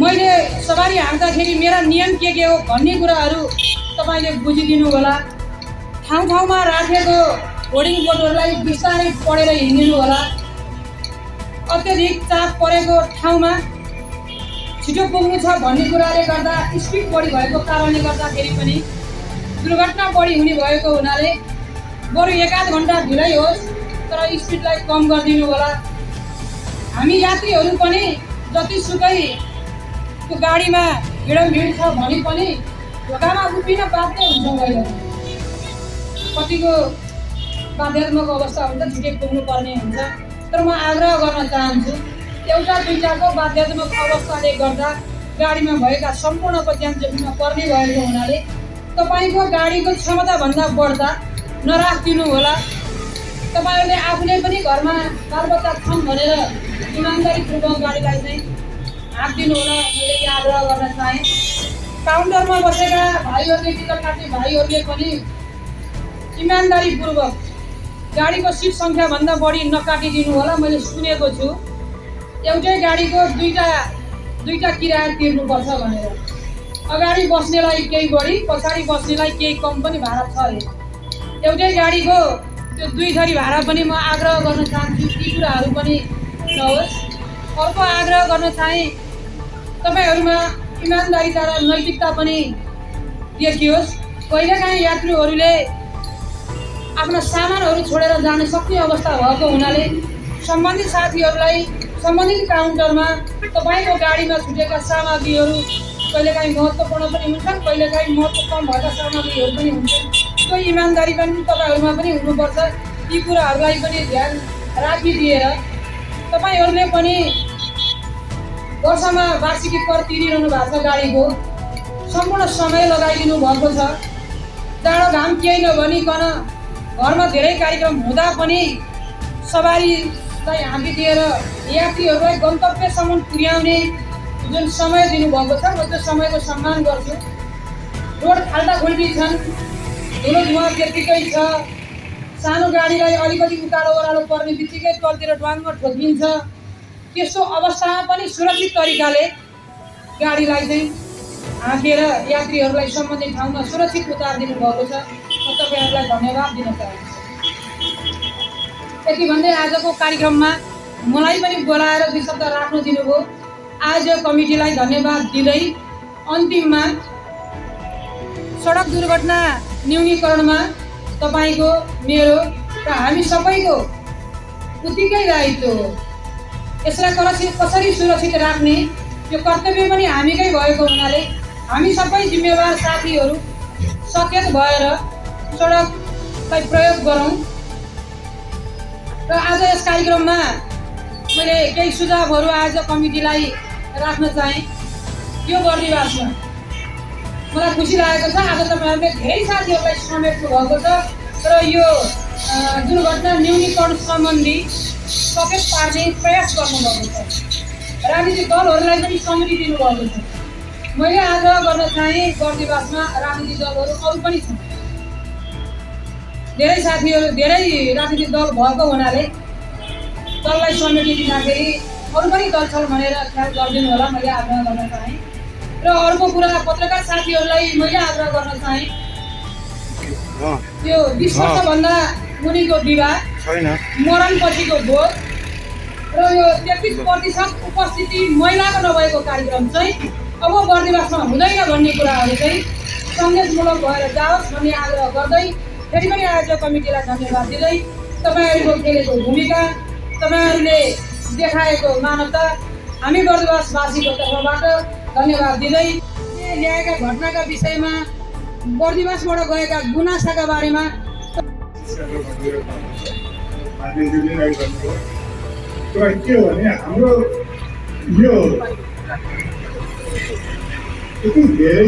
मैले सवारी हाँक्दाखेरि मेरा नियम के हो भन्ने कुराहरू तपाईँले बुझिदिनु होला। ठाउँमा राखेको होर्डिङ बोर्डहरूलाई बिस्तारै पढेर हिँडिदिनु होला। अत्यधिक चाप परेको ठाउँमा छिटो पुग्नु छ भन्ने कुराले गर्दा स्पिड बढी भएको कारणले गर्दाखेरि पनि दुर्घटना बढी हुने भएको हुनाले बरु 1-8 घन्टा ढिलै होस् तर स्पिडलाई कम गरिदिनु होला। हामी यात्रीहरू पनि जतिसुकै त्यो गाडीमा भिड छ भने पनि ढोकामा उभिन बाध्य हुन्छौँ। अहिले कतिको बाध्यात्मक अवस्था हुन्छ, छिटै पुग्नु पर्ने हुन्छ। तर म आग्रह गर्न चाहन्छु एउटा दुईटाको बाध्यात्मक अवस्थाले गर्दा गाडीमा भएका सम्पूर्णको ज्यान जोखिममा पर्ने भएको हुनाले तपाईँको गाडीको क्षमताभन्दा बढ्दा नराखिदिनु होला। तपाईँहरूले आफूले पनि घरमा बालबच्चा छन् भनेर इमान्दारीपूर्वक गाडीलाई चाहिँ हाँक्दिनु होला। मैले यो आग्रह गर्न चाहेँ। काउन्टरमा बसेका भाइहरूले, टिकट काट्ने भाइहरूले पनि इमान्दारीपूर्वक गाडीको सिट सङ्ख्याभन्दा बढी नकाटिदिनु होला। मैले सुनेको छु एउटै गाडीको दुईटा किराया तिर्नुपर्छ भनेर। अगाडि बस्नेलाई केही बढी, पछाडि बस्नेलाई केही कम पनि भाडा छ अरे। एउटै गाडीको त्यो 2 थरी भाडा पनि म आग्रह गर्न चाहन्छु ती कुराहरू पनि नहोस्। अर्को आग्रह गर्न चाहे तपाईँहरूमा इमान्दारिता र नैतिकता पनि देखियोस्। कहिलेकाहीँ यात्रुहरूले आफ्ना सामानहरू छोडेर जान सक्ने अवस्था भएको हुनाले सम्बन्धित साथीहरूलाई सम्बन्धित काउन्टरमा तपाईँको गाडीमा छुटेका सामग्रीहरू कहिलेकाहीँ महत्त्वपूर्ण पनि हुन्छन्, कहिलेकाहीँ महत्त्व कम भएका सामग्रीहरू पनि हुन्छन्। त्यो इमान्दारी पनि तपाईँहरूमा पनि हुनुपर्छ। यी कुराहरूलाई पनि ध्यान राखिदिएर तपाईँहरूले पनि वर्षमा वार्षिकी कर तिरिरहनु भएको छ गाडीको, सम्पूर्ण समय लगाइदिनु भएको छ। जाडो घाम केही नभनिकन घरमा धेरै कार्यक्रम हुँदा पनि सवारीलाई हाँकिदिएर यात्रीहरूलाई गन्तव्यसम्म पुर्याउने जुन समय दिनुभएको छ, म त्यो समयको सम्मान गर्छु। रोड खाल्टाखुल्टी छन्, धुलो धुवा त्यत्तिकै छ, सानो गाडीलाई अलिकति उकालो ओह्रालो पर्ने बित्तिकै तलतिर ड्वाङमा ठोकिन्छ। त्यस्तो अवस्थामा पनि सुरक्षित तरिकाले गाडीलाई चाहिँ हाँकेर यात्रीहरूलाई सम्बन्धित ठाउँमा सुरक्षित उतारिदिनु भएको छ। म तपाईँहरूलाई धन्यवाद दिन चाहन्छु। यति भन्दै आजको कार्यक्रममा मलाई पनि बोलाएर 2 शब्द राख्न दिनुभयो। आज कमिटीलाई धन्यवाद दिँदै अन्तिममा सडक दुर्घटना न्यूनीकरणमा तपाईँको, मेरो र हामी सबैको उत्तिकै दायित्व हो। यसलाई कसरी सुरक्षित राख्ने यो कर्तव्य पनि हामीकै भएको हुनाले हामी सबै जिम्मेवार साथीहरू सचेत भएर सडकलाई प्रयोग गरौँ। र आज यस कार्यक्रममा मैले केही सुझावहरू आज कमिटीलाई राख्न चाहेँ। यो बर्दिवासमा मलाई खुसी लागेको छ, आज तपाईँहरूले धेरै साथीहरूलाई समेट्नु भएको छ र यो दुर्घटना न्यूनीकरण सम्बन्धी सचेत पार्ने प्रयास गर्नुभएको छ। राजनीतिक दलहरूलाई पनि सम्मति दिनुभएको छ। मैले आग्रह गर्न चाहेँ, बर्दिवासमा राजनीतिक दलहरू अरू पनि छन्, धेरै साथीहरू, धेरै राजनीतिक दल भएको हुनाले दललाई समेटिदिँदाखेरि अरू पनि दल छन् भनेर ख्याल गरिदिनु होला, मैले आग्रह गर्न चाहेँ। र अर्को कुरा, पत्रकार साथीहरूलाई मैले आग्रह गर्न चाहेँ, यो 20 वर्षभन्दा मुनिको विवाह, मरणपछिको भोज र यो 33% उपस्थिति महिलाको नभएको कार्यक्रम चाहिँ अब बर्दिवासमा हुँदैन भन्ने कुराहरू चाहिँ सन्देशमूलक भएर जाओस् भन्ने आग्रह गर्दै फेरि पनि आज कमिटीलाई धन्यवाद दिँदै तपाईँहरूको खेलेको भूमिका, तपाईँहरूले देखाएको मानवता हामी बर्दिवासवासीको तर्फबाट धन्यवाद दिँदै ल्याएका घटनाका विषयमा, बर्दिवासबाट गएका गुनासाका बारेमा के हो भने हाम्रो यो यति धेरै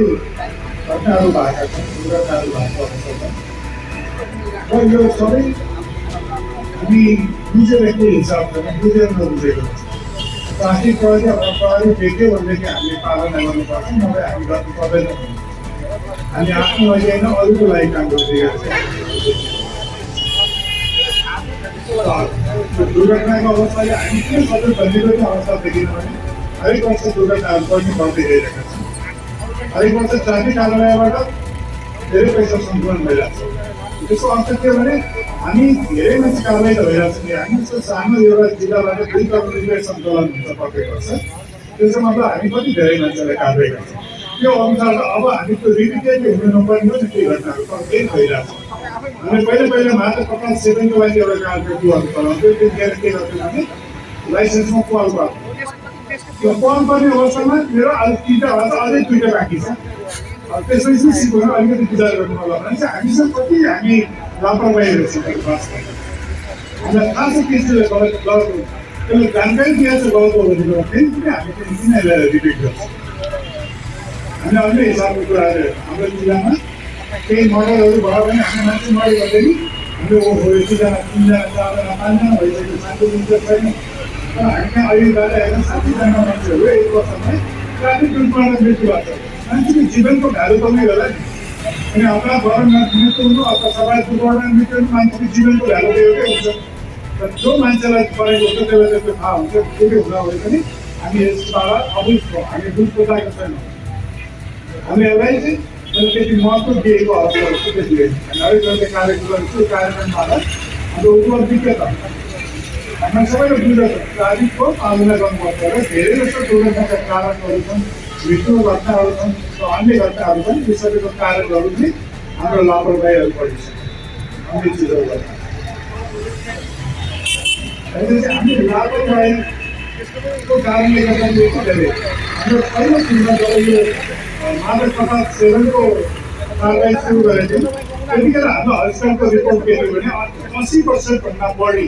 घटनाहरू भएका छन्, दुर्घटनाहरू भएको र यो सबै हामी बुझेको हिसाबले बुझेर नबुझेको हुन्छ। ट्राफिक प्रहरी देख्यो भनेदेखि हामीले पालना गर्नुपर्छ, नभए हामी गर्नु पर्दैन। हामी आफ्नो लागि होइन अरूको लागि काम गरिरहेका छौँ। दुर्घटनाको अवस्थाले हामी किन सधैँ बन्दिएको अवस्था देखिनौँ भने हरेक वर्ष दुर्घटनाहरू पनि बढ्दै गइरहेका छन्। हरेक वर्ष ट्राफिक कार्यालयबाट धेरै पैसा सङ्कलन भइरहेको छ। त्यसको अर्थ के हो भने हामी धेरै मान्छे कारवाही त भइरहेको छ कि हामी सानो एउटा जिल्लाबाट 2 करोड रुपियाँ सङ्कलन हुन्छ प्रत्येक वर्ष। त्यसको मतलब हामी पनि धेरै मान्छेलाई कारवाही गर्छौँ। त्यो अनुसार अब हामी त्यो रिपिटेड हुनु नपर्ने हो नि, त्यो घटनाहरू प्रत्येक भइरहेको छ। हामीले पहिला मात्र 57को लागि एउटा कारको पुवाल बनाउँथ्यो। त्यतिखेर के गर्थ्यो भने लाइसेन्समा पुवाल गर्छ। त्यो पुवाल पर्ने अवस्थामा मेरो अलिक 3टा भन्छ, अझै 2टा बाँकी छ। त्यसपछि चाहिँ सिक्नु अलिकति विचार गर्नु होला भने चाहिँ हामीसँग कति हामी लापरवाहीहरू छ। हामीलाई थाहा छ के चाहिँ गलत त्यसले जानकारी दिएको छ गलत हो भने फेरि पनि हामी किन यसलाई रिपिट गर्छौँ। हामी अन्य हिसाबको कुराहरू हाम्रो जिल्लामा केही मर्डरहरू भयो भने हामी मान्छे मर्डर गर्दैन, हाम्रो 2जना 3जना 4जना 5जना भइसक्यो, मान्छे दिन्छ छैन। तर हामीलाई अहिले गएर हेर्दा 60जना मान्छेहरू 1 वर्षमै ट्राफिक दुर्घटनामा मृत्यु भएको छ। मान्छेको जीवनको भ्यालु कमै होला नि। अनि अपराध मृत्यु हुनु अथवा सवाल दुर्घटना मृत्यु हुनु मान्छेको जीवनको भ्यालु एउटै हुन्छ। र जो मान्छेलाई परेको हुन्छ त्यसलाई त्यो थाहा हुन्छ। त्यो हुँदा भए पनि हामी यसबाट अभिज छौँ, हामी दुध खोजाएको छैनौँ। हामी यसलाई चाहिँ त्यति महत्त्व दिएको अवस्था जस्तो देखिरहेको छ। हरेक जग्गा कार्यक्रम त्यो कार्यक्रमबाट हाम्रो उपलब्धि के त हामी सबैले बुझेको ट्राफिकको पालना गर्नुपर्छ र धेरै जस्तो दुर्घटनाका कारणहरू छन्, मृत्यु घटनाहरू छन्, अन्य घटनाहरू छन्। यी सबैको कारणहरू चाहिँ हाम्रो लापरवाहीहरू परिसक्यो। अन्य चिजहरू गर्छ हामी लागु भएको कारणले गर्दाखेरि हाम्रो पहिलो दिनमा जब यो मादक पदार्थ सेवनको कारवाही सुरु गरेको थियो त्यतिखेर हाम्रो हस्पिटलको रिपोर्ट के थियो भने 80% बढी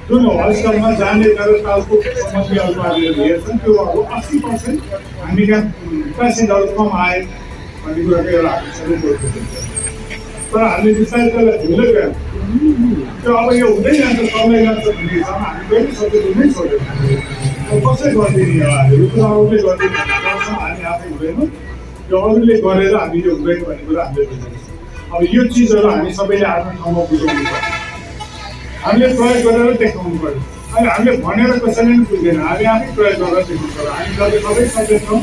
जुन हस्पिटलमा जाने गरेर टाउको सम्बन्धी अल्पाहरू हेर्छन् त्यो अब 80% हामी कहाँ पेसेन्टहरू कम आए भन्ने कुराको एउटा हामीले रिपोर्ट थियो तर हामीले बिस्तारै त्यसलाई भुल्दै गयौँ त्यो अब यो हुँदै जान्छ चल्दै जान्छ भन्ने हिसाबमा हामी कहिले सचेत हुनै सक्दैनौँ कसै गरिदिने हो हामीले त्यो अरूले गरिदिने हामी आफै हुँदैनौँ यो अरूले गरेर हामी यो हुँदैन भन्ने कुरा हामीले बुझ्दैछौँ अब यो चिजहरू हामी सबैले आफ्नो ठाउँमा बुझाउनु पर्छ हामीले प्रयोग गरेर देखाउनु पर्यो अनि हामीले भनेर कसैले पनि बुझ्दैन हामी आफै प्रयोग गरेर देखाउनु पर्यो हामी जति सबै सचेत छौँ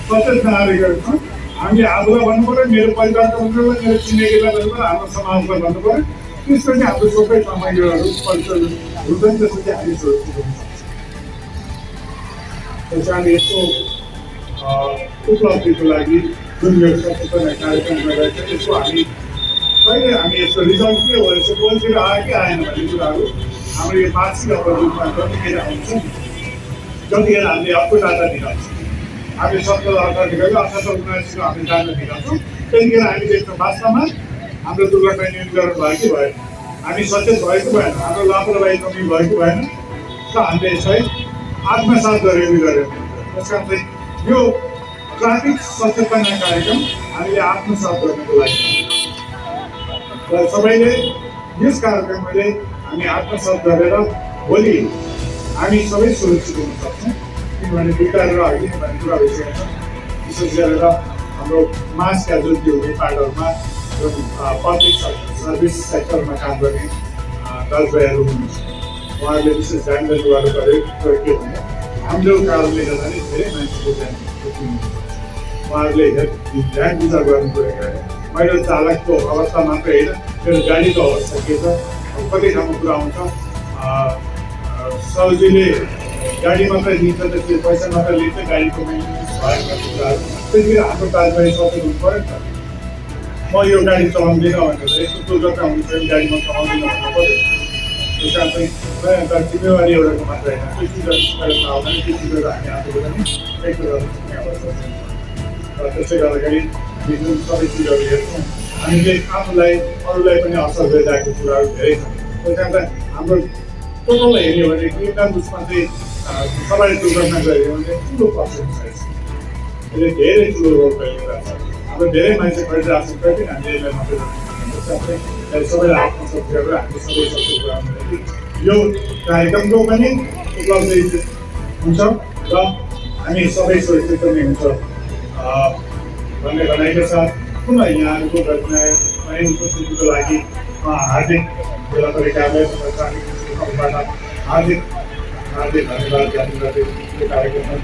सचेत नागरिकहरू छौँ हामीले आफूलाई भन्नु पर्यो मेरो परिवारलाई भन्नु पर्यो मेरो छिमेकीलाई भन्नु पर्यो हाम्रो समाजलाई भन्नु पर्यो त्यसपछि हाम्रो सबै सामग्रीहरू परिचय हुँदैन त्यसपछि हामी सुरक्षित हुन सक्छौँ त्यसै हामी यस्तो उपलब्धिको लागि जुन यो सचेतना कार्यक्रम गरिरहेको छ त्यसको हामी कहिले हामी यसको रिजल्ट के हो यसको पोजिटिभ आयो कि आएन भन्ने कुराहरू हाम्रो यो मासिक रूपमा जतिखेर आउँछ जतिखेर हामीले अर्को डाटा निकाल्छौँ हामीले 17 निकाल्यो 18 19 हामीले डाटा निकाल्छौँ त्यतिखेर हामी देख्छौँ वास्तवमा हाम्रो दुर्घटना न्यूनीकरण भयो कि भएन हामी सचेत भएको भएन हाम्रो लापरवाही कमी भएको भएन र हामीले यसलाई आत्मसात गरेको गऱ्यौँ त्यस कारण चाहिँ यो ट्राफिक सचेतना कार्यक्रम हामीले आत्मसात गर्नको लागि र सबैले यस कार्यक्रमले हामी आत्मसात गरेर भोलि हामी सबै सुरक्षित हुन सक्छौँ किनभने बिगारेर होइन भन्ने कुरा भइसकेको छ विशेष गरेर हाम्रो मास क्याजुअलिटी हुने पार्टहरूमा जुन पब्लिक सर्भिस सेक्टरमा काम गर्ने दाजुभाइहरू हुनुहुन्छ उहाँहरूले विशेष ध्यान दिनुभएको गरेको के भने हाम्रो कारणले गर्दा नै धेरै मान्छेको ध्यान उहाँहरूले ध्यान विचार गर्नु परेको मैले चालकको अवस्था मात्रै होइन मेरो गाडीको अवस्था के छ कति ठाउँमा कुरा आउँछ सजिलै गाडी मात्रै लिन्छ त्यसले पैसा मात्रै लिन्छ गाडीको मेन्टेनेन्स भएको कुराहरू त्यतिखेर हाम्रो दाजुभाइ सचेत हुनु पऱ्यो नि त म यो गाडी चलाउँदिनँ भनेर यस्तो दुर्घटना हुन्छ गाडीमा चलाउँदिनँ भन्नु पऱ्यो त्यस कारण चाहिँ जिम्मेवारी एउटाको मात्रै होइन त्यो चिजहरू आउँदैन त्यो चिजहरू हामी आफूले पनि एक कुराहरू सिक्ने आवश्यक छ र त्यसै गर्दाखेरि जुन सबै चिजहरू हेर्छौँ हामीले आफूलाई अरूलाई पनि असर गरिरहेको कुराहरू धेरै छन् त्यस कारण चाहिँ हाम्रो टोटल हेऱ्यो भने एउटा उसमा चाहिँ सबैले दुर्घटना गऱ्यो भने ठुलो पर्सेन्टेज छ यसले धेरै ठुलो रोल खेलिरहेको छ हाम्रो धेरै मान्छे गरिरहेको छ कति हामीले यसलाई मात्रै सबैलाई आत्मसात गरेर हामी सबै सचेत गराउनु लागि यो कार्यक्रमको पनि उपलब्धि हुन्छ र हामी सबै सुरक्षित नै हुन्छ भन्ने भनाइको साथ पुनः यहाँहरूको घटनामा उपस्थितिको लागि म हार्दिक जिल्ला परिकारलाई तर्फबाट हार्दिक धन्यवाद ज्ञापन गर्दै यो कार्यक्रममा